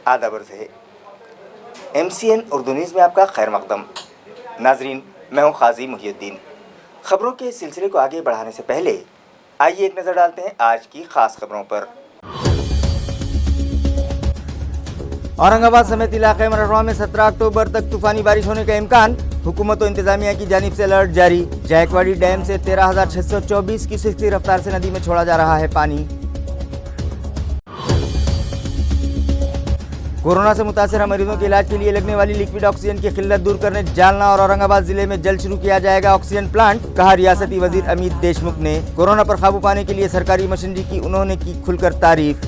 आदाब अर्ज़ है। MCN उर्दू न्यूज़ में आपका खैर मकदम। नाजरीन, मैं हूँ काजी मुहियुद्दीन। खबरों के सिलसिले को आगे बढ़ाने से पहले आइए एक नज़र डालते हैं आज की खास खबरों पर। औरंगाबाद समेत इलाके मराठवाड़ा में 17 अक्टूबर तक तूफानी बारिश होने का इम्कान। हुकूमत और इंतजामिया की जानिब से अलर्ट जारी। जायकवाड़ी डैम से 13,624 क्यूसेक की रफ्तार से नदी में छोड़ा जा रहा है पानी। कोरोना से मुतासर मरीजों के इलाज के लिए लगने वाली लिक्विड ऑक्सीजन की किल्लत दूर करने जालना और औरंगाबाद जिले में जल्द शुरू किया जाएगा ऑक्सीजन प्लांट, कहा रियासती वजीर अमित देशमुख ने। कोरोना पर काबू पाने के लिए सरकारी मशीनरी की उन्होंने की खुलकर तारीफ।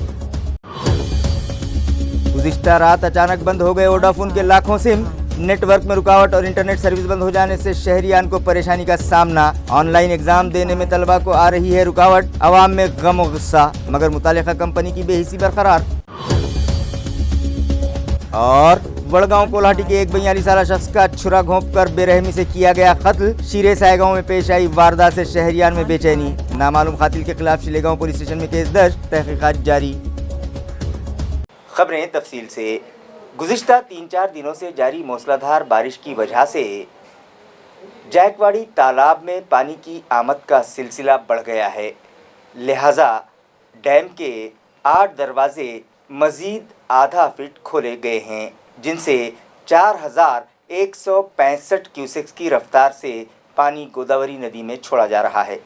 गुज़िश्ता रात अचानक बंद हो गए वोडाफोन के लाखों सिम। नेटवर्क में रुकावट और इंटरनेट सर्विस बंद हो जाने से शहरियान को परेशानी का सामना। ऑनलाइन एग्जाम देने में तलबा को आ रही है रुकावट, अवाम में गम और गुस्सा, मगर मुतालिका कंपनी की बेहिसी बरकरार। और बड़गांव कोल्हाटी के एक 42 साला शख्स का छुरा घोंप कर बेरहमी से किया गया कत्ल। शीरे सायगांव में पेश आई वारदात से शहरियान में बेचैनी। नामालूम कातिल के खिलाफ शिलेगांव पुलिस स्टेशन में केस दर्ज, तहकीकात जारी। खबरें तफसील से। गुज़िश्ता 3-4 दिनों से जारी मूसलाधार बारिश की वजह से जायकवाड़ी तालाब में पानी की आमद का सिलसिला बढ़ गया है, लिहाजा डैम के 8 दरवाजे मज़ीद आधा फीट खोले गए हैं, जिनसे 4,165 क्यूसेक्स की रफ्तार से पानी गोदावरी नदी में छोड़ा जा रहा है।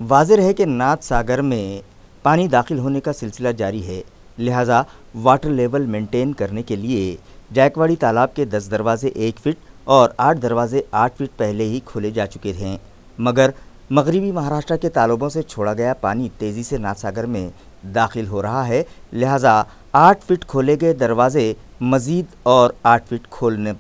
वाज़ेह है कि नाथ सागर में पानी दाखिल होने का सिलसिला जारी है, लिहाजा वाटर लेवल मेंटेन करने के लिए जायकवाड़ी तालाब के 10 दरवाजे 1 फीट और 8 दरवाजे 8 फीट पहले ही खोले जा चुके थे, मगर मगरबी महाराष्ट्र के तालाबों से छोड़ा गया पानी तेज़ी से नाथ सागर में दाखिल हो रहा है, लिहाजा 8 फीट खोले गए दरवाजे मज़ीद और 8 फीट खोलने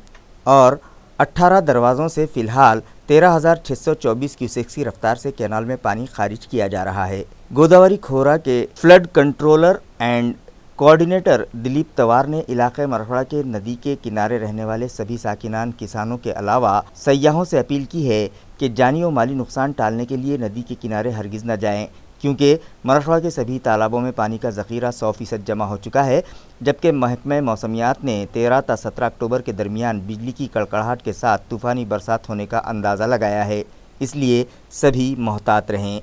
और 18 दरवाज़ों से फ़िलहाल 13,624 क्यूसेक्स की रफ्तार से कैनाल में पानी खारिज किया जा रहा है। गोदावरी खोरा के flood controller and coordinator Dilip तवार ने इलाके मराठवाड़ा के नदी के किनारे रहने वाले सभी साकिनान किसानों के अलावा सयाहों से अपील की है कि जानी और माली नुकसान टालने के लिए नदी के किनारे हरगिज़ न जाएं, क्योंकि मराठवाड़ा के सभी तालाबों में पानी का ज़ख़ीरा 100% जमा हो चुका है, जबकि महकमा मौसमियात ने 13 से 17 अक्टूबर के दरमियान बिजली की कड़कड़ाहट के साथ तूफ़ानी बरसात होने का अंदाज़ा लगाया है, इसलिए सभी मोहतात रहें।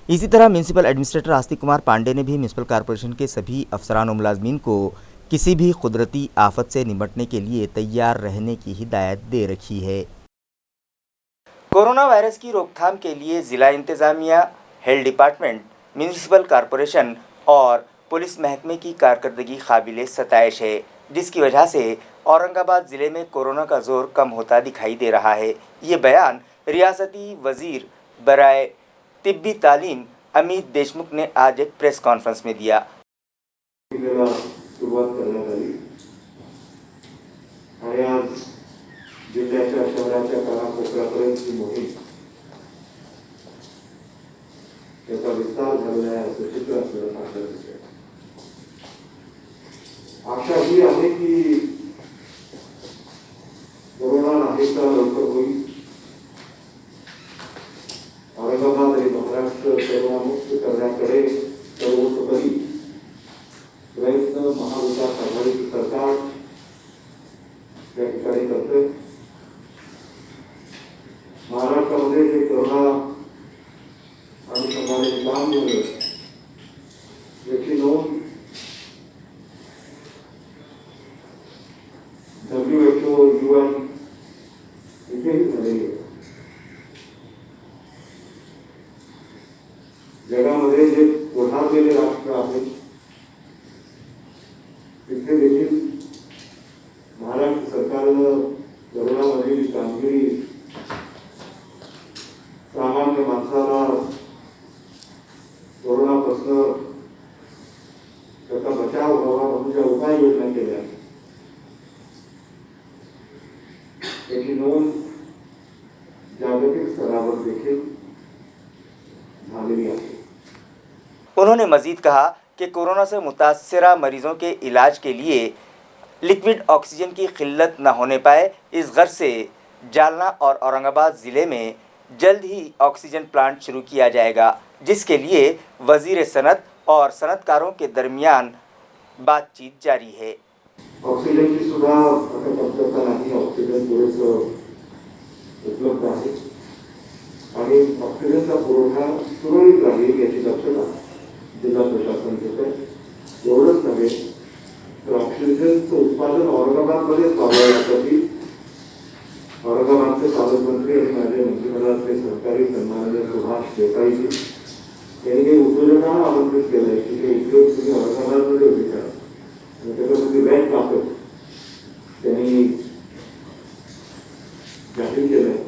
इसी तरह म्यूनसिपल एडमिनिस्ट्रेटर आस्तिक कुमार पांडे ने भी म्यूनसिपल कॉरपोरेशन के सभी अफसरान और मुलाजमीन को किसी भी कुदरती आफत से निपटने के लिए तैयार रहने की हिदायत दे रखी है। कोरोना वायरस की रोकथाम के लिए ज़िला इंतज़ामिया, हेल्थ डिपार्टमेंट, म्यूनसिपल कॉरपोरेशन और पुलिस महकमे की कारकर्दगी काबिल सताइश है, जिसकी वजह से औरंगाबाद ज़िले में कोरोना का जोर कम होता दिखाई दे रहा है। ये बयान रियासती वज़ीर बराए तिब्बी तालीम अमित देशमुख ने आज एक प्रेस कॉन्फ्रेंस में दिया। सुरुवात करण्यात आली आणि आज जिल्ह्याच्या शहराच्या कानाकोपऱ्यापर्यंत ही मोहीम त्याचा विस्तार झालेला आहे असं चित्र आपल्याला सांगता येते। आशा ही आहे की कोरोना नाहीसा लवकर होईल, औरंगाबाद आणि महाराष्ट्र कोरोनामुक्त करण्याकडे सर्वोतोपरी प्रयत्न महाविकास आघाडीचे सरकार या ठिकाणी करते। महाराष्ट्रामध्ये जे कोरोना अनुषंगाने काम झालं याची नोंद WHO, UN इथेही झालेली आहे। जगामध्ये जे पुढारलेले राष्ट्र आहेत तिथे देखील महाराष्ट्र सरकारनं कोरोनामधील कामगिरी सामान्य माणसाला कोरोनापासून त्याचा बचाव व्हावा म्हणून ज्या उपाययोजना केल्या त्याची नोंद जागतिक स्तरावर देखील झालेली आहे। उन्होंने मज़ीद कहा कि कोरोना से मुतासरा मरीजों के इलाज के लिए लिक्विड ऑक्सीजन की किल्लत न होने पाए, इस गर्ज से जालना और औरंगाबाद ज़िले में जल्द ही ऑक्सीजन प्लांट शुरू किया जाएगा, जिसके लिए वज़ीर सनत और सनतकारों के दरमियान बातचीत जारी है। ऑक्सिजनची सुद्धा आता कमतरता नाही, ऑक्सिजन पुरेसं उपलब्ध आहे आणि ऑक्सिजनचा पुरवठा सुरळीत राहील याची दक्षता जिल्हा प्रशासन घेत आहे. एवढंच नव्हे तर ऑक्सिजनचं उत्पादन औरंगाबादमध्येच व्हावं यासाठी औरंगाबादचे पालकमंत्री आणि माझे मंत्रिमंडळातले सहकारी सन्माननीय सुभाष देसाईजी यांनी काही उद्योजकांना आमंत्रित केलं आहे की ते उद्योग तुम्ही औरंगाबादमध्ये उभे करा आणि त्याच्यामध्ये बँक वापर त्यांनी जाहीर केलं आहे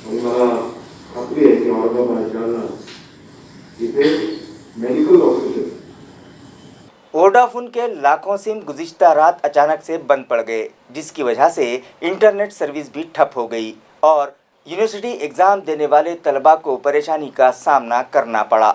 आणि मला खात्री आहे की औरंगाबाद जालना इथे मेडिकल ऑक्सीजन। वोडाफोन के लाखों सिम गुज़िश्ता रात अचानक से बंद पड़ गए, जिसकी वजह से इंटरनेट सर्विस भी ठप हो गई और यूनिवर्सिटी एग्ज़ाम देने वाले तलबा को परेशानी का सामना करना पड़ा।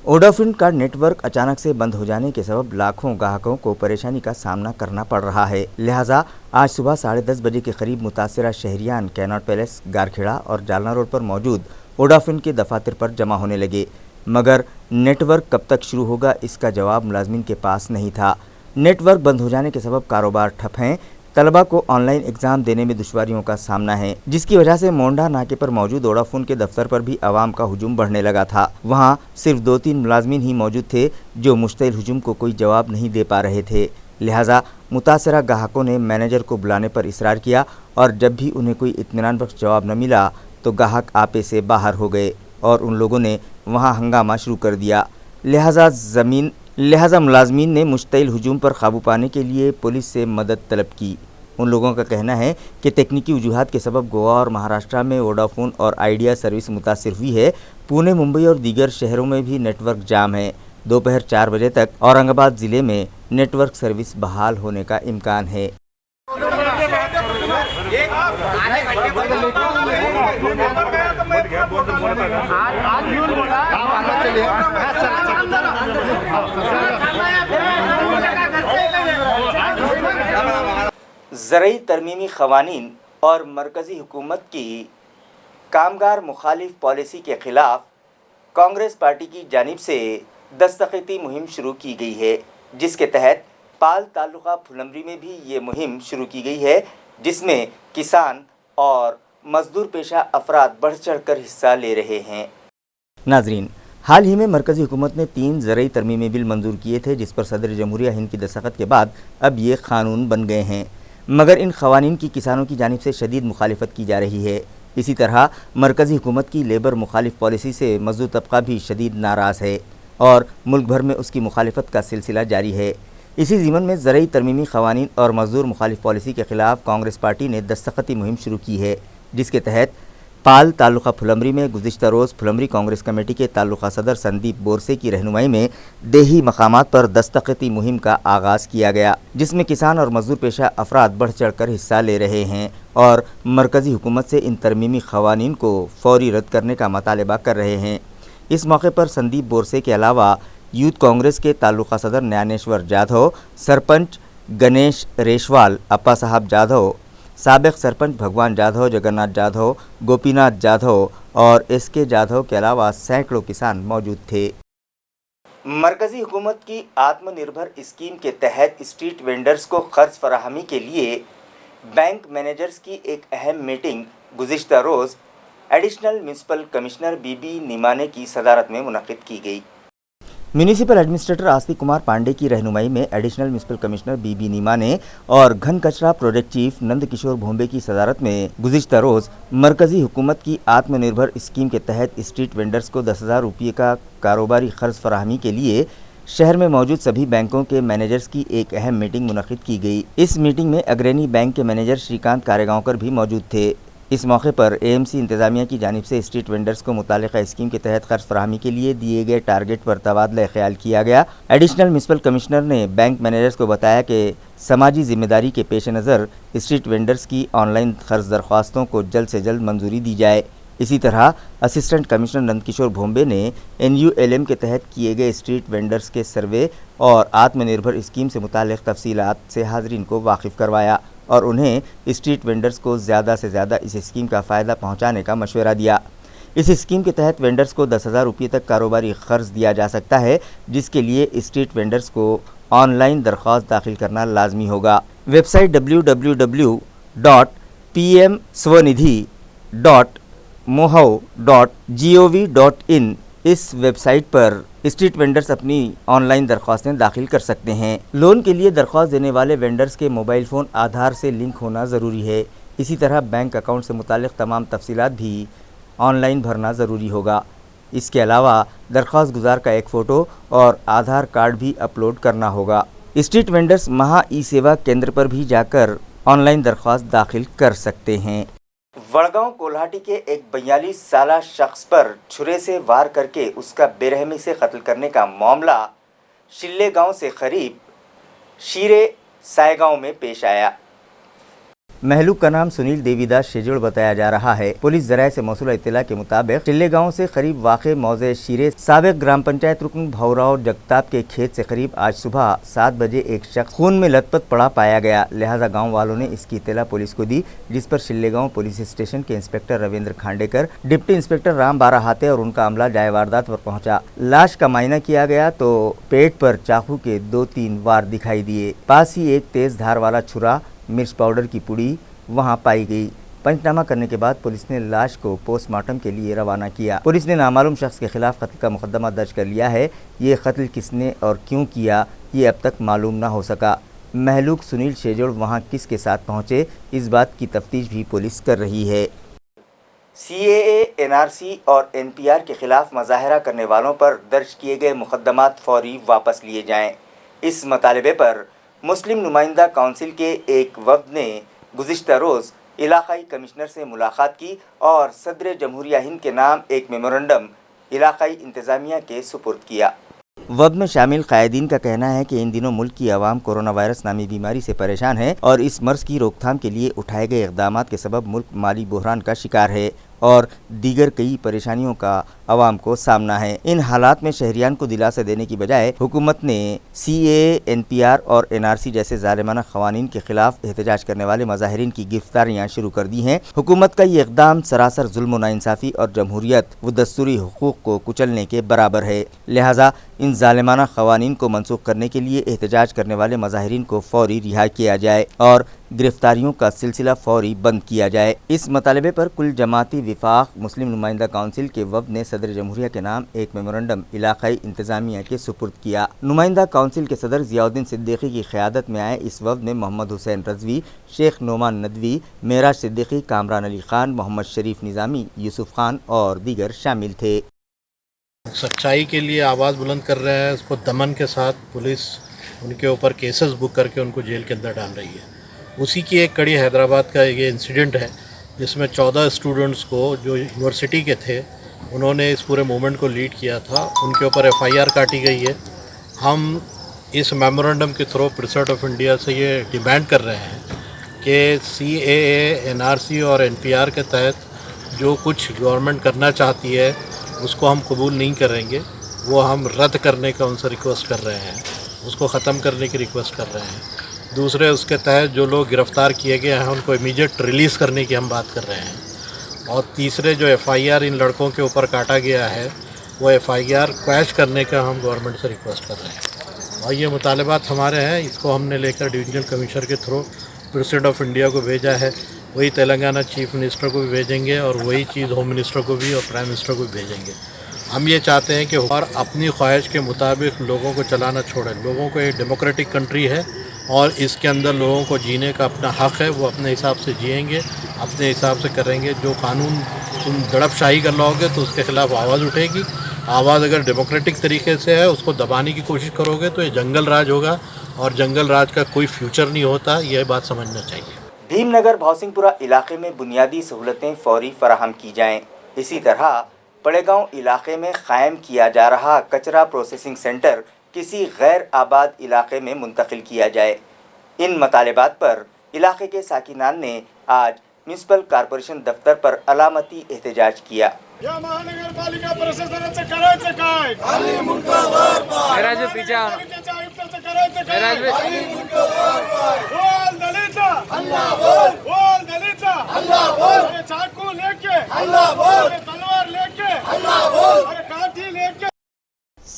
वोडाफोन का नेटवर्क अचानक से बंद हो जाने के सबब लाखों ग्राहकों को परेशानी का सामना करना पड़ रहा है। लिहाजा आज सुबह 10:30 बजे के करीब मुतासिरा शहरियान कैनॉट पैलेस, गारखेड़ा और जालना रोड पर मौजूद वोडाफोन के दफातर पर जमा होने लगे, मगर नेटवर्क कब तक शुरू होगा इसका जवाब मुलाजमीन के पास नहीं था। नेटवर्क बंद हो जाने के सबब कारोबार ठप हैं, तलबा को ऑनलाइन एग्ज़ाम देने में दुश्वारियों का सामना है, जिसकी वजह से मोंडा नाके पर मौजूद वोडाफोन के दफ्तर पर भी आवाम का हुजूम बढ़ने लगा था। वहाँ सिर्फ 2-3 मुलाजमीन ही मौजूद थे जो मुश्तइल हुजूम को कोई जवाब नहीं दे पा रहे थे। लिहाजा मुतासरा ग्राहकों ने मैनेजर को बुलाने पर इसरार किया और जब भी उन्हें कोई इत्मीनान बख्श जवाब न मिला तो ग्राहक आपे से बाहर हो गए और उन लोगों ने वहाँ हंगामा शुरू कर दिया। लिहाजा मुलाजमीन ने मुश्तइल हुजूम पर काबू पाने के लिए पुलिस से मदद तलब की। उन लोगों का कहना है कि तकनीकी वजूहात के सबब गोवा और महाराष्ट्र में वोडाफोन और आइडिया सर्विस मुतासिर हुई है। पुणे, मुंबई और दीगर शहरों में भी नेटवर्क जाम है। दोपहर 4 बजे तक औरंगाबाद ज़िले में नेटवर्क सर्विस बहाल होने का इम्कान है। ज़रई तरमीमी क़वानीन और मरकज़ी हुकूमत की कामगार मुखालिफ पॉलिसी के ख़िलाफ़ कांग्रेस पार्टी की जानिब से दस्तखती मुहिम शुरू की गई है, जिसके तहत पाल तालुका फुलंबरी में भी ये मुहिम शुरू की गई है, जिसमें किसान और मजदूर पेशा अफराद बढ़ चढ़ कर हिस्सा ले रहे हैं। नाजरीन, हाल ही में मरकज़ी हुकूमत ने 3 ज़रई तरमीमी बिल मंजूर किए थे, जिस पर सदर जमहूरिया हिंद की दस्तखत के बाद अब ये कानून बन गए हैं, मगर इन क़वानीन की किसानों की जानिब से शदीद मुखालिफत की जा रही है। इसी तरह मरकज़ी हुकूमत की लेबर मुखालिफ पॉलिसी से मजदूर तबका भी शदीद नाराज़ है और मुल्क भर में उसकी मुखालिफत का सिलसिला जारी है। इसी ज़िमन में ज़रई तरमीमी क़वानीन और मजदूर मुखालिफ पॉलिसी के ख़िलाफ़ कांग्रेस पार्टी ने दस्तखती मुहिम शुरू की है, जिसके तहत पाल तालुका फुलंबरी में गुज़िश्ता रोज़ फुलंबरी कांग्रेस कमेटी के तालुका सदर संदीप बोरसे की रहनुमाई में देही मकामात पर दस्तखती मुहिम का आगाज़ किया गया, जिसमें किसान और मजदूर पेशा अफराद बढ़ चढ़ कर हिस्सा ले रहे हैं और मरकज़ी हुकूमत से इन तरमीमी क़वानीन को फ़ौरी रद्द करने का मुतालबा कर रहे हैं। इस मौके पर संदीप बोरसे के अलावा यूथ कांग्रेस के तालुका सदर ज्ञानेश्वर जाधव, सरपंच गणेश रेशवाल, अप्पा साहब जाधव, साबिक सरपंच भगवान जाधव, जगन्नाथ जाधव, गोपीनाथ जाधव और एसके जाधव के अलावा सैकड़ों किसान मौजूद थे। मरकज़ी हुकूमत की आत्मनिर्भर स्कीम के तहत स्ट्रीट वेंडर्स को कर्ज फराहमी के लिए बैंक मैनेजर्स की एक अहम मीटिंग गुज़िश्ता रोज़ एडिशनल म्यूनसिपल कमिश्नर बीबी निमाने की सदारत में मुनक़िद की गई। म्यूनिसिपल एडमिनिस्ट्रेटर आस्तिक कुमार पांडे की रहनुमाई में एडिशनल म्यूनसिपल कमिश्नर बीबी निमाने और घन कचरा प्रोजेक्ट चीफ नंद किशोर भोंबे की सदारत में गुज़िश्ता रोज़ मरकज़ी हुकूमत की आत्मनिर्भर स्कीम के तहत स्ट्रीट वेंडर्स को 10,000 रुपये का कारोबारी खर्च फराहमी के लिए शहर में मौजूद सभी बैंकों के मैनेजर्स की एक अहम मीटिंग मुनक़िद की गई। इस मीटिंग में अग्रणी बैंक के मैनेजर श्रीकांत कारेगांवकर भी मौजूद थे। इस मौके पर एएमसी इंतज़ामिया की जानिब से स्ट्रीट वेंडर्स को मुतालिका स्कीम के तहत खर्च फराहमी के लिए दिए गए टारगेट पर तबादला ख्याल किया गया। एडिशनल म्यूनसिपल कमिश्नर ने बैंक मैनेजर्स को बताया कि समाजी जिम्मेदारी के पेश नज़र स्ट्रीट वेंडर्स की ऑनलाइन खर्च दरख्वास्तों को जल्द से जल्द मंजूरी दी जाए। इसी तरह असिस्टेंट कमिश्नर नंदकिशोर भोंबे ने NULM के तहत किए गए स्ट्रीट वेंडर्स के सर्वे और आत्मनिर्भर स्कीम से मुताल्लिक़ तफसीलात से हाज़रीन को वाकिफ़ करवाया और उन्हें स्ट्रीट वेंडर्स को ज़्यादा से ज़्यादा इस स्कीम का फ़ायदा पहुँचाने का मशवरा दिया। इस स्कीम के तहत वेंडर्स को 10,000 रुपये तक कारोबारी ख़र्च दिया जा सकता है, जिसके लिए स्ट्रीट वेंडर्स को آن لائن درخواست داخل کرنا لازمی ہوگا۔ ویب سائٹ www.pmswanidhi.moho.gov.in اس ویب سائٹ پر اسٹریٹ وینڈرز اپنی آن لائن درخواستیں داخل کر سکتے ہیں۔ لون کے لیے درخواست دینے والے وینڈرز کے موبائل فون آدھار سے لنک ہونا ضروری ہے۔ اسی طرح بینک اکاؤنٹ سے متعلق تمام تفصیلات بھی آن لائن بھرنا ضروری ہوگا۔ اس کے علاوہ درخواست گزار کا ایک فوٹو اور آدھار کارڈ بھی اپلوڈ کرنا ہوگا۔ اسٹریٹ وینڈرز مہا ای سیوا کیندر پر بھی جا کر آن لائن درخواست داخل کر سکتے ہیں۔ وڑگاؤں کولہاٹی کے ایک 42 سالہ شخص پر چھرے سے وار کر کے اس کا بے رحمی سے قتل کرنے کا معاملہ شلے گاؤں سے قریب شیرے سائے گاؤں میں پیش آیا۔ مہلوک کا نام سنیل دیوی داس شیجوڑ بتایا جا رہا ہے۔ پولیس ذرائع سے موصولہ اطلاع کے مطابق شلے گاؤں سے قریب واقع موضع شیرے سابق گرام پنچایت رکن بھوراؤ جگتاپ کے کھیت سے قریب آج صبح 7 بجے ایک شخص خون میں لت پت پڑا پایا گیا، لہذا گاؤں والوں نے اس کی اطلاع پولیس کو دی، جس پر شلے گاؤں پولیس اسٹیشن کے inspector Ravindra Khandekar, deputy inspector Ram Barhate اور ان کا عملہ جائے واردات پر پہنچا۔ لاش کا معائنہ کیا گیا تو پیٹ پر چاقو کے 2-3 وار دکھائی دیے۔ پاس ہی ایک تیز دھار والا چھرا، مرچ پاؤڈر کی پوڑی وہاں پائی گئی۔ پنچنامہ کرنے کے بعد پولیس نے لاش کو پوسٹ مارٹم کے لیے روانہ کیا۔ پولیس نے نامعلوم شخص کے خلاف قتل کا مقدمہ درج کر لیا ہے۔ یہ قتل کس نے اور کیوں کیا یہ اب تک معلوم نہ ہو سکا۔ مہلوک سنیل شیجوڑ وہاں کس کے ساتھ پہنچے، اس بات کی تفتیش بھی پولیس کر رہی ہے۔ CAA، NRC اور NPR کے خلاف مظاہرہ کرنے والوں پر درج کیے گئے مقدمات فوری واپس لیے جائیں۔ اس مطالبے پر مسلم نمائندہ کونسل کے ایک وفد نے گزشتہ روز علاقائی کمشنر سے ملاقات کی اور صدر جمہوریہ ہند کے نام ایک میمورنڈم علاقائی انتظامیہ کے سپرد کیا۔ وفد میں شامل قائدین کا کہنا ہے کہ ان دنوں ملک کی عوام کورونا وائرس نامی بیماری سے پریشان ہے اور اس مرض کی روک تھام کے لیے اٹھائے گئے اقدامات کے سبب ملک مالی بحران کا شکار ہے اور دیگر کئی پریشانیوں کا عوام کو سامنا ہے۔ ان حالات میں شہریان کو دلاسا دینے کی بجائے حکومت نے CAA، NPR اور NRC جیسے ظالمانہ قوانین کے خلاف احتجاج کرنے والے مظاہرین کی گرفتاریاں شروع کر دی ہیں۔ حکومت کا یہ اقدام سراسر ظلم و ناانصافی اور جمہوریت و دستوری حقوق کو کچلنے کے برابر ہے، لہٰذا ان ظالمانہ قوانین کو منسوخ کرنے کے لیے احتجاج کرنے والے مظاہرین کو فوری رہا کیا جائے اور گرفتاریوں کا سلسلہ فوری بند کیا جائے۔ اس مطالبے پر کل جماعتی وفاق مسلم نمائندہ کونسل کے وفد نے صدر جمہوریہ کے نام ایک میمورنڈم علاقائی انتظامیہ کے سپرد کیا۔ نمائندہ کونسل کے صدر ضیاء الدین صدیقی کی قیادت میں آئے اس وفد میں محمد حسین رضوی، شیخ نعمان ندوی، معراج صدیقی، کامران علی خان، محمد شریف نظامی، یوسف خان اور دیگر شامل تھے۔ سچائی کے لیے آواز بلند کر رہے ہیں، اس کو دمن کے ساتھ پولیس ان کے اوپر کیسز بک کر کے ان کو جیل کے اندر ڈال رہی ہے۔ اسی کی ایک کڑی حیدرآباد کا یہ انسیڈنٹ ہے جس میں 14 اسٹوڈنٹس کو جو یونیورسٹی کے تھے انہوں نے اس پورے موومنٹ کو لیڈ کیا تھا، ان کے اوپر FIR کاٹی گئی ہے۔ ہم اس میمورنڈم کے تھرو پریزیڈنٹ آف انڈیا سے یہ ڈیمانڈ کر رہے ہیں کہ CAA، NRC اور NPR کے تحت جو کچھ گورنمنٹ کرنا چاہتی ہے اس کو ہم قبول نہیں کریں گے، وہ ہم رد کرنے کا ان سے ریکویسٹ کر رہے ہیں، اس کو ختم کرنے کی ریکویسٹ کر رہے ہیں۔ دوسرے اس کے تحت جو لوگ گرفتار کیے گئے ہیں ان کو امیڈیٹ ریلیز کرنے کی ہم بات کر رہے ہیں۔ اور تیسرے جو FIR ان لڑکوں کے اوپر کاٹا گیا ہے وہ FIR کویش کرنے کا ہم گورنمنٹ سے ریکویسٹ کر رہے ہیں۔ اور یہ مطالبات ہمارے ہیں، اس کو ہم نے لے کر ڈویژنل کمشنر کے تھرو پریزیڈنٹ آف انڈیا کو بھیجا ہے، وہی تلنگانہ چیف منسٹر کو بھی بھیجیں گے اور وہی چیز ہوم منسٹر کو بھی اور پرائم منسٹر کو بھی بھیجیں گے۔ ہم یہ چاہتے ہیں کہ اور اپنی خواہش کے مطابق لوگوں کو چلانا چھوڑیں۔ لوگوں کو ایک ڈیموکریٹک کنٹری ہے اور اس کے اندر لوگوں کو جینے کا اپنا حق ہے، وہ اپنے حساب سے جئیں گے، اپنے حساب سے کریں گے۔ جو قانون تم دڑپ شاہی کر لاؤ گے تو اس کے خلاف آواز اٹھے گی۔ آواز اگر ڈیموکریٹک طریقے سے ہے اس کو دبانے کی کوشش کرو گے تو یہ جنگل راج ہوگا اور جنگل راج کا کوئی فیوچر نہیں ہوتا، یہ بات سمجھنا چاہیے۔ بھیم نگر بھوسنگ پورہ علاقے میں بنیادی سہولتیں فوری فراہم کی جائیں۔ اسی طرح پڑے گاؤں علاقے میں قائم کیا جا رہا کچرا پروسیسنگ سینٹر کسی غیر آباد علاقے میں منتقل کیا جائے۔ ان مطالبات پر علاقے کے ساکنان نے آج میونسپل کارپوریشن دفتر پر علامتی احتجاج کیا۔ या महानगरपालिका प्रशासनाचं करायचं काय? आयुक्ताचं करायचं काय? बोल दलिता, बोल दलिता, अरे चाकू लेके, अरे तलवार लेके, अरे काठी लेके।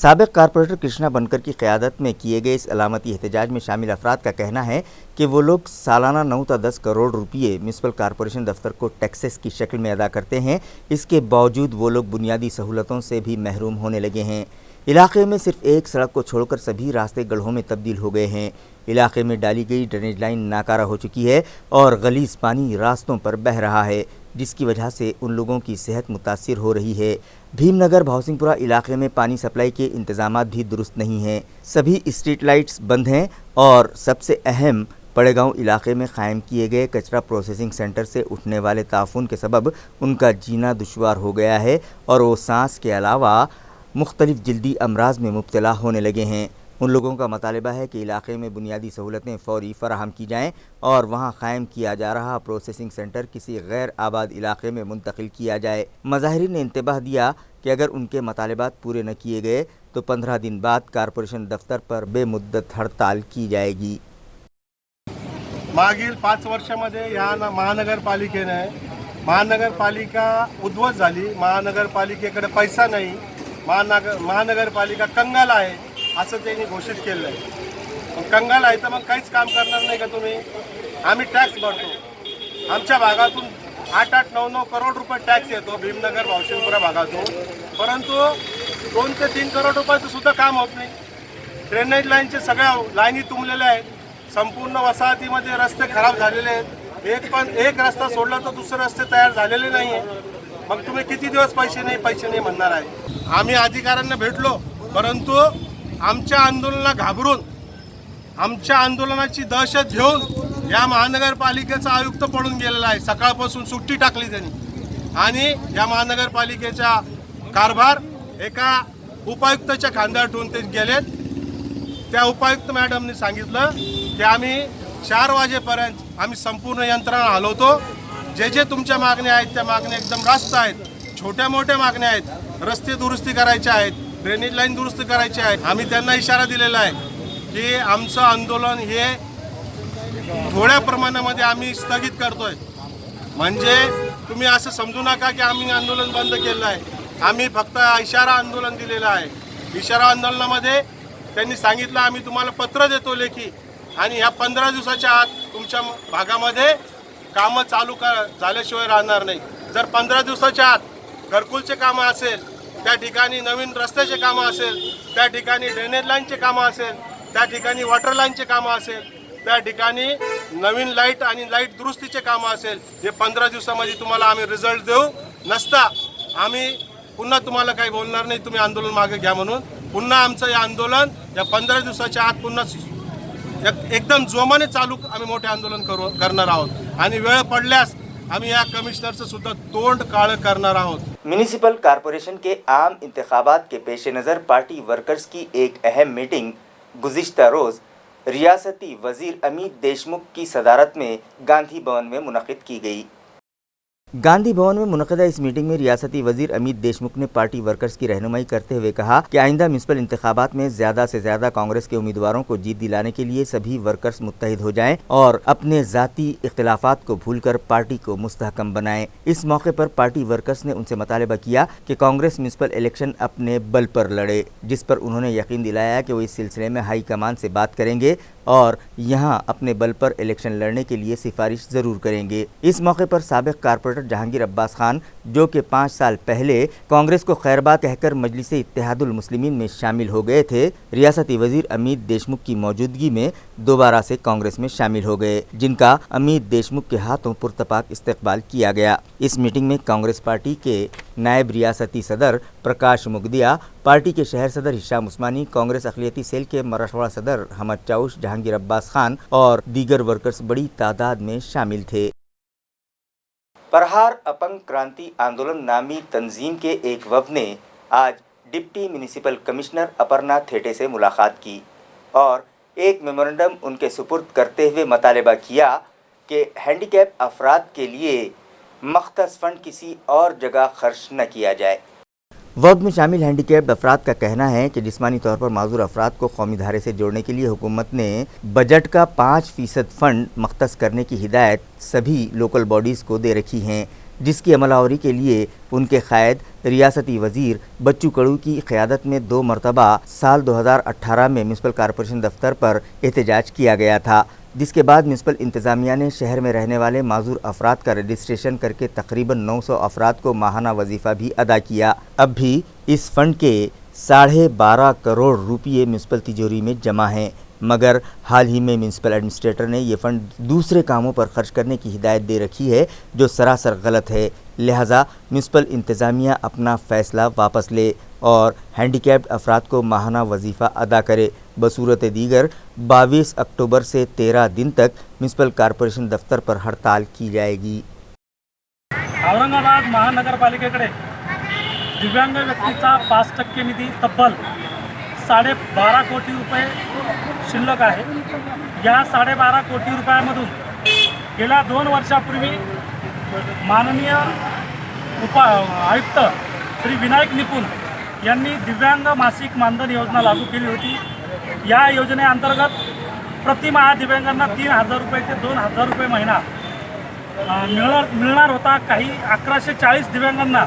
سابق کارپوریٹر کرشنا بنکر کی قیادت میں کیے گئے اس علامتی احتجاج میں شامل افراد کا کہنا ہے کہ وہ لوگ سالانہ 9 تا 10 کروڑ روپئے میونسپل کارپوریشن دفتر کو ٹیکسز کی شکل میں ادا کرتے ہیں، اس کے باوجود وہ لوگ بنیادی سہولتوں سے بھی محروم ہونے لگے ہیں۔ علاقے میں صرف ایک سڑک کو چھوڑ کر سبھی راستے گڑھوں میں تبدیل ہو گئے ہیں۔ علاقے میں ڈالی گئی ڈرینیج لائن ناکارہ ہو چکی ہے اور غلیظ پانی راستوں پر بہہ رہا ہے، جس کی وجہ سے ان لوگوں کی صحت متاثر ہو رہی ہے۔ بھیم نگر بھاؤسنگ پورہ علاقے میں پانی سپلائی کے انتظامات بھی درست نہیں ہیں، سبھی اسٹریٹ لائٹس بند ہیں اور سب سے اہم پڑے گاؤں علاقے میں قائم کیے گئے کچرا پروسیسنگ سینٹر سے اٹھنے والے تعفن کے سبب ان کا جینا دشوار ہو گیا ہے اور وہ سانس کے علاوہ مختلف جلدی امراض میں مبتلا ہونے لگے ہیں۔ ان لوگوں کا مطالبہ ہے کہ علاقے میں بنیادی سہولتیں فوری فراہم کی جائیں اور وہاں قائم کیا جا رہا پروسیسنگ سینٹر کسی غیر آباد علاقے میں منتقل کیا جائے۔ مظاہرین نے انتباہ دیا کہ اگر ان کے مطالبات پورے نہ کیے گئے تو 15 دن بعد کارپوریشن دفتر پر بے مدت ہڑتال کی جائے گی۔ मागील 5 वर्षामध्ये या महानगरपालिकेने महानगरपालिका उद्ध्वस्त झाली। महानगरपालिकेकडे पैसा नाही, महानगरपालिका कंगाल आहे असं त्यांनी घोषित केलं आहे। कंगाल आहे तर मग काहीच काम करणार नाही का तुम्ही? आम्ही टॅक्स भरतो, आमच्या भागातून 8-8, 9-9 करोड रुपये टॅक्स येतो भीमनगर भावशिंगपुरा भागातून, परंतु 2 ते 3 करोड रुपयाचं सुद्धा काम होत नाही। ड्रेनेज लाईनचे सगळ्या लाईनी तुंबलेल्या आहेत, संपूर्ण वसाहतीमध्ये रस्ते खराब झालेले आहेत। एक रस्ता सोडला तर दुसरे रस्ते तयार झालेले नाही आहे। मग तुम्ही किती दिवस पैसे नाही म्हणणार आहे? आम्ही अधिकाऱ्यांना भेटलो, परंतु आमच्या आंदोलनाला घाबरून आमच्या आंदोलनाची दहशत घेऊन या महानगरपालिकेचा आयुक्त पळून गेलेला आहे। सकाळपासून सुट्टी टाकली त्यांनी आणि या महानगरपालिकेचा कारभार एका उपायुक्ताच्या खांद्यावर ठेवून ते गेलेत। त्या उपायुक्त मॅडमने सांगितलं की आम्ही 4 वाजेपर्यंत आम्ही संपूर्ण यंत्रणा हलवतो। जे तुमच्या मागण्या आहेत त्या मागण्या एकदम रास्त आहेत, छोट्या मोठ्या मागण्या आहेत, रस्ते दुरुस्ती करायचे आहेत, ड्रेनेज लाईन दुरुस्ती करायची आहे। आम्ही त्यांना इशारा दिलेला आहे की आमचं आंदोलन हे थोड्या प्रमाणामध्ये आम्ही स्थगित करतोय, म्हणजे तुम्ही असं समजू नका की आम्ही आंदोलन बंद केलं आहे। आम्ही फक्त इशारा आंदोलन दिलेलं आहे। इशारा आंदोलनामध्ये त्यांनी सांगितलं आम्ही तुम्हाला पत्र देतो लेखी आणि ह्या 15 दिवसाच्या आत तुमच्या भागामध्ये कामं चालू झाल्याशिवाय राहणार नाही। जर 15 दिवसाच्या आत घरकुलचे कामं असेल, त्या ठिकाणी नवीन रस्त्याचे कामं असेल, त्या ठिकाणी ड्रेनेज लाईनचे कामं असेल, त्या ठिकाणी वॉटर लाईनचे कामं असेल, त्या ठिकाणी नवीन लाईट आणि लाईट दुरुस्तीचे कामं असेल, हे 15 दिवसामध्ये तुम्हाला आम्ही रिझल्ट देऊ, नसता आम्ही पुन्हा तुम्हाला काही बोलणार नाही, तुम्ही आंदोलन मागे घ्या म्हणून। पुन्हा आमचं हे आंदोलन या 15 दिवसाच्या आत पुन्हा एकदम जोमाने चालू आम्ही मोठे आंदोलन करणार आहोत आणि वेळ पडल्यास आम्ही या कमिश्नरचं सुद्धा तोंड काळं करणार आहोत। म्यूनिसिपल कॉरपोरेशन के आम इंतखाबात के पेश नज़र पार्टी वर्कर्स की एक अहम मीटिंग गुज़िश्ता रोज़ रियासती वज़ीर अमित देशमुख की सदारत में गांधी भवन में मुनक़िद की गई। गांधी भवन में मुनक़दा इस मीटिंग में रियासती वज़ीर अमित देशमुख ने पार्टी वर्कर्स की रहनुमाई करते हुए कहा कि आइंदा म्यूनिसिपल इंतखाबात में ज़्यादा से ज़्यादा कांग्रेस के उम्मीदवारों को जीत दिलाने के लिए सभी वर्कर्स मुत्तहिद हो जाएं और अपने ज़ाती इख्तिलाफ़ात को भूलकर पार्टी को मुस्तहकम बनाएं। इस मौके पर पार्टी वर्कर्स ने उनसे मुतालबा किया कि कांग्रेस म्यूनिसिपल इलेक्शन अपने बल पर लड़े, जिस पर उन्होंने यकीन दिलाया कि वो इस सिलसिले में हाई कमान से बात करेंगे और यहाँ अपने बल पर इलेक्शन लड़ने के लिए सिफारिश ज़रूर करेंगे। इस मौके पर साबिक़ कारपोरेटर जहांगीर अब्बास खान, जो कि 5 साल पहले कांग्रेस को खैरबा कहकर मजलिस इत्तेहादुल मुस्लिमीन में शामिल हो गए थे, रियासती वज़ीर अमित देशमुख की मौजूदगी में दोबारा से कांग्रेस में शामिल हो गए, जिनका अमित देशमुख के हाथों पुरतपाक इस्तकबाल किया गया। इस मीटिंग में कांग्रेस पार्टी के नायब रियासती सदर प्रकाश मुगदिया, पार्टी के शहर सदर हिशाम उस्मानी, कांग्रेस अक़लियती सेल के मराठवाड़ा सदर हमद चाउश, जहांगीर अब्बास खान और दीगर वर्कर्स बड़ी तादाद में शामिल थे। प्रहार अपंग क्रांति आंदोलन नामी तंजीम के एक वफ़द ने आज deputy municipal commissioner Aparna Thete से मुलाकात की और एक मेमोरेंडम उनके सुपुर्द करते हुए मुतालबा किया कि हैंडीकैप अफराद के लिए मख्तस फ़ंड किसी और जगह खर्च न किया जाए। वफ़द में शामिल हैंडीकैप्ड अफराद का कहना है कि जिस्मानी तौर पर माजूर अफराद को कौमी धारे से जोड़ने के लिए हुकूमत ने बजट का 5% फ़ंड मख्तस करने की हिदायत सभी लोकल बॉडीज़ को दे रखी हैं, जिसकी अमलावरी के लिए उनके क़ायद रियासती वज़ीर बच्चू कड़ू की क़यादत में 2 मरतबा साल 2018 में म्यूनसिपल कॉरपोरेशन दफ्तर पर एहतजाज किया गया था, जिसके बाद म्यूनसिपल इंतज़ामिया ने शहर में रहने वाले माजूर अफराद का रजिस्ट्रेशन करके तकरीबन 900 अफराद को माहाना वजीफ़ा भी अदा किया। अब भी इस फंड के 12.5 करोड़ रुपये म्यूनसिपल तिजोरी में जमा हैं, मगर हाल ही में म्यूनसिपल एडमिनिस्ट्रेटर ने ये फ़ंड दूसरे कामों पर खर्च करने की हिदायत दे रखी है, जो सरासर गलत है। लिहाजा म्यूनसिपल इंतज़ामिया अपना फ़ैसला वापस ले और हैंडीकैप्ड अफराद को माहाना वजीफ़ा अदा करे। बसूरत दीगर 22 अक्टूबर से 13 दिन तक म्यूनसिपल कॉरपोरेशन दफ्तर पर हड़ताल की जाएगी। औरंगाबाद महानगरपालिकेकडे दिव्यांग व्यक्तीचा 5% निधी तब्बल 12.5 कोटी रुपये शिल्लक आहे। या 12.5 कोटी रुपयामधून गेल्या 2 वर्षापूर्वी माननीय आयुक्त श्री विनायक निपुण यांनी दिव्यांग मासिक मानधन योजना लागू केली होती। या योजनेअंतर्गत प्रतिमाह दिव्यांगांना 3,000 रुपये ते 2,000 रुपये महिना मिळणार होता। काही 1140 दिव्यांगांना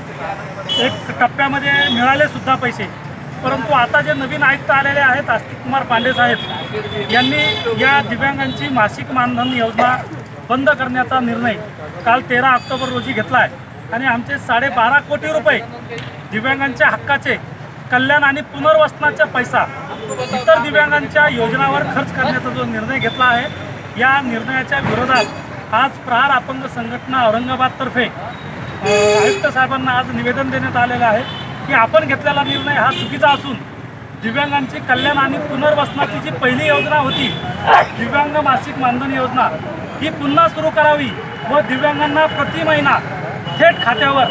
एक टप्प्यामध्ये मिळाले सुद्धा पैसे, परंतु आता जे नवीन आयुक्त आलेले आहेत आस्तिक कुमार पांडे साहेब यांनी या दिव्यांगांची मासिक मानधन योजना बंद करण्याचा निर्णय काल 13 ऑक्टोबर रोजी घेतला आहे आणि आमचे 12.5 कोटी रुपये दिव्यांगांच्या हक्काचे कल्याण आणि पुनर्वसनाचा पैसा इतर दिव्यांगांच्या योजनावर खर्च करण्याचा जो निर्णय घेतला आहे, या निर्णयाच्या विरोधात आज प्रहार अपंग संघटना औरंगाबादतर्फे आयुक्त साहेबांना आज निवेदन देण्यात आलेलं आहे की आपण घेतलेला निर्णय हा चुकीचा असून दिव्यांगांची कल्याण आणि पुनर्वसनाची जी पहिली योजना होती दिव्यांग मासिक मानधन योजना ही पुन्हा सुरू करावी व दिव्यांगांना प्रति महिना थेट खात्यावर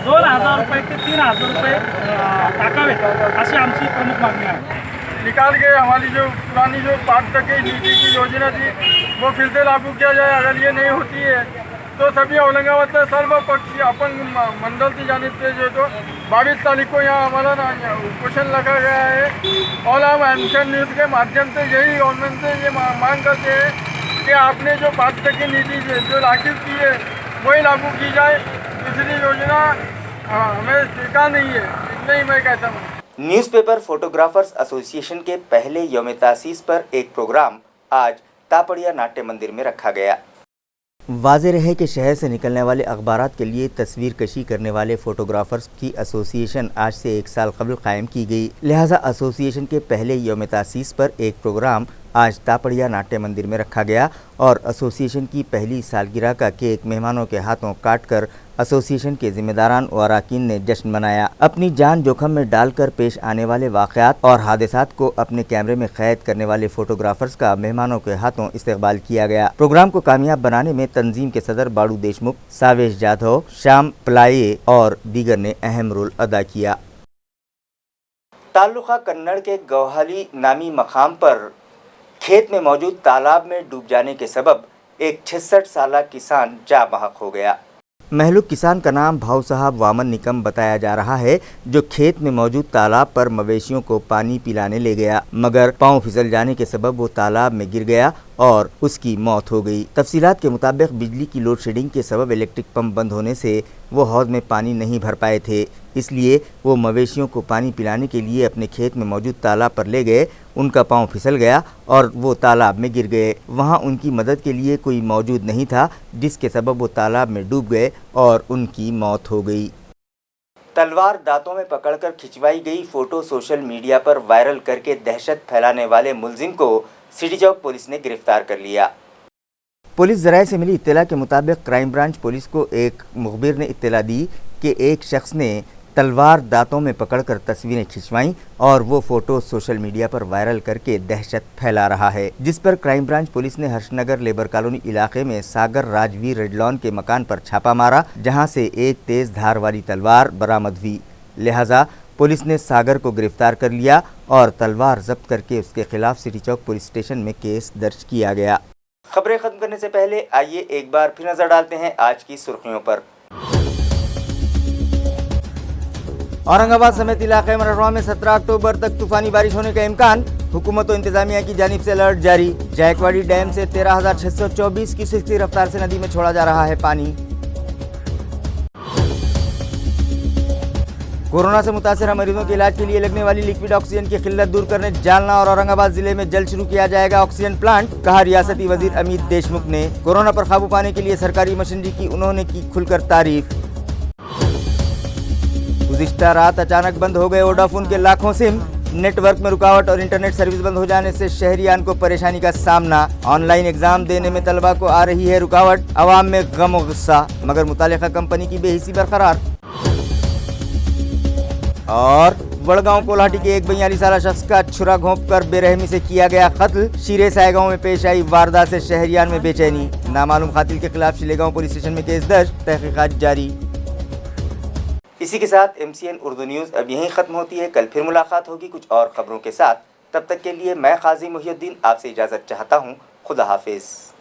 2,000 रुपये ते 3,000 रुपये टाकावेत अशी आमची प्रमुख मागणी आहे। निकाल के हमारी जो पुरानी जो 5% नीति की योजना थी वो फिर से लागू किया जाए। अगर ये नहीं होती है तो सभी औरंगाबाद में सर्वपक्षीय अपंग मंडल की जानिब से जो 22 तारीख को यहाँ हमारा क्वेश्चन लगा गया है और हम एमशन न्यूज़ के माध्यम से यही गवर्नमेंट से ये मांग करते हैं कि आपने जो 5% नीति जो लागू की है वही लागू की जाए। दूसरी योजना हमें स्वीकार नहीं है, इतना ही मैं कहता हूँ। न्यूज़पेपर फोटोग्राफर्स एसोसिएशन के पहले यौम तासीस पर एक प्रोग्राम आज तापड़िया नाट्य मंदिर में रखा गया। वाज़ेह है कि शहर से निकलने वाले अखबारात के लिए तस्वीर कशी करने वाले फ़ोटोग्राफ़र्स की एसोसिएशन आज से 1 साल कबल कायम की गई। लिहाजा एसोसिएशन के पहले यौम तासीस पर एक प्रोग्राम आज तापड़िया नाट्य मंदिर में रखा गया और एसोसिएशन की पहली सालगिरह का केक मेहमानों के हाथों काटकर एसोसिएशन के जिम्मेदारान व अरकान ने जश्न मनाया। अपनी जान जोखम में डालकर पेश आने वाले वाक़यात और हादसात को अपने कैमरे में कैद करने वाले फ़ोटोग्राफ़र्स का मेहमानों के हाथों इस्तकबाल किया गया। प्रोग्राम को कामयाब बनाने में तंजीम के सदर बाड़ू देशमुख, सावेश जाधव, श्याम पलाये और दीगर ने अहम रोल अदा किया। ताल्लुका कन्नड़ के गौहाली नामी मकाम पर खेत में मौजूद तालाब में डूब जाने के सबब एक 66 साला किसान जाँ बहक हो गया। महलूक किसान का नाम भाऊ साहब वामन निकम बताया जा रहा है, जो खेत में मौजूद तालाब पर मवेशियों को पानी पिलाने ले गया, मगर पांव फिसल जाने के सबब वो तालाब में गिर गया और उसकी मौत हो गई। तफसीलात के मुताबिक बिजली की लोड शेडिंग के सबब इलेक्ट्रिक पंप बंद होने से वो हौज में पानी नहीं भर पाए थे, इसलिए वो मवेशियों को पानी पिलाने के लिए अपने खेत में मौजूद तालाब पर ले गए। उनका पांव फिसल गया और वो तालाब में गिर गए। वहाँ उनकी मदद के लिए कोई मौजूद नहीं था, जिसके सबब वो तालाब में डूब गए और उनकी मौत हो गई। तलवार दांतों में पकड़कर खिंचवाई गई फ़ोटो सोशल मीडिया पर वायरल करके दहशत फैलाने वाले मुलजिम को सिटी चौक पुलिस ने गिरफ्तार कर लिया। पुलिस ज़राए से मिली इत्तला के मुताबिक क्राइम ब्रांच पुलिस को एक मुखबिर ने इत्तला दी कि एक शख्स ने तलवार दांतों में पकड़कर तस्वीरें खिंचवाईं और वो फ़ोटो सोशल मीडिया पर वायरल करके दहशत फैला रहा है, जिस पर क्राइम ब्रांच पुलिस ने हर्षनगर लेबर कॉलोनी इलाके में सागर राजवीर रेडलॉन के मकान पर छापा मारा, जहां से एक तेज़ धार वाली तलवार बरामद हुई। लिहाजा पुलिस ने सागर को गिरफ्तार कर लिया और तलवार जब्त करके उसके खिलाफ सिटी चौक पुलिस स्टेशन में केस दर्ज किया गया। खबरें खत्म करने से पहले आइए एक बार फिर नजर डालते हैं आज की सुर्खियों पर। औरंगाबाद समेत इलाके मरहवा में 17 अक्टूबर तक तूफानी बारिश होने का इम्कान, हुकूमत और इंतजामिया की जानिब से अलर्ट जारी। जायकवाड़ी डैम से 13,624 क्यूसेक की रफ्तार से नदी में छोड़ा जा रहा है पानी। कोरोना से मुतासर मरीजों के इलाज के लिए लगने वाली लिक्विड ऑक्सीजन की किल्लत दूर करने जालना और औरंगाबाद जिले में जल्द शुरू किया जाएगा ऑक्सीजन प्लांट, कहा रियासती वजीर अमित देशमुख ने। कोरोना पर काबू पाने के लिए सरकारी मशीनरी की उन्होंने की खुलकर तारीफ। गुज़िश्ता रात अचानक बंद हो गए वोडाफोन के लाखों सिम, नेटवर्क में रुकावट और इंटरनेट सर्विस बंद हो जाने से शहरियान को परेशानी का सामना। ऑनलाइन एग्जाम देने में तलबा को आ रही है रुकावट, अवाम में गम और गुस्सा, मगर मुतालिका कंपनी की बेहिसी बरकरार। और बड़गांव कोल्हाटी के एक 42 साला शख्स का छुरा घोंप कर बेरहमी से किया गया कत्ल। शीरे सायगांव में पेश आई वारदात से शहरियान में बेचैनी। नामालूम कातिल के खिलाफ शिलेगांव पुलिस स्टेशन में केस दर्ज, तहकीकात जारी। इसी के साथ MCN उर्दू न्यूज़ अब यहीं ख़त्म होती है। कल फिर मुलाकात होगी कुछ और ख़बरों के साथ। तब तक के लिए मैं काजी मुहियुद्दीन आपसे इजाज़त चाहता हूँ। खुदा हाफिज़।